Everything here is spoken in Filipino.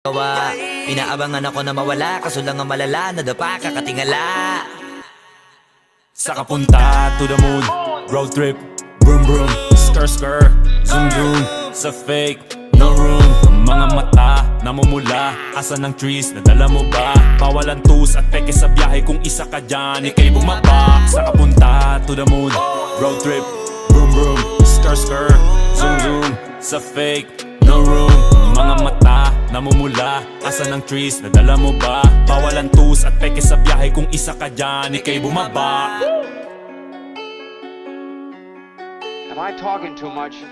gawa. Inaabangan ako na mawala, kaso lang ang malala, nadapa kakatingala. Sa kapunta to the moon, road trip, vroom vroom, skr skr, zoom zoom. Sa fake, no room. Mga mata, namumula, asan ng trees, nadala mo ba? Bawalan tus at peke sa biyahe, kung isa ka dyan, ika'y bumaba. Sa kapunta to the moon, road trip, vroom vroom, skr skr, zoom zoom. Sa fake, no room. Mga mata, namumula, asan ng trees, nadala mo ba? Bawalan tus at peke sa biyahe, kung isa ka dyan, ika'y bumaba. Am I talking too much?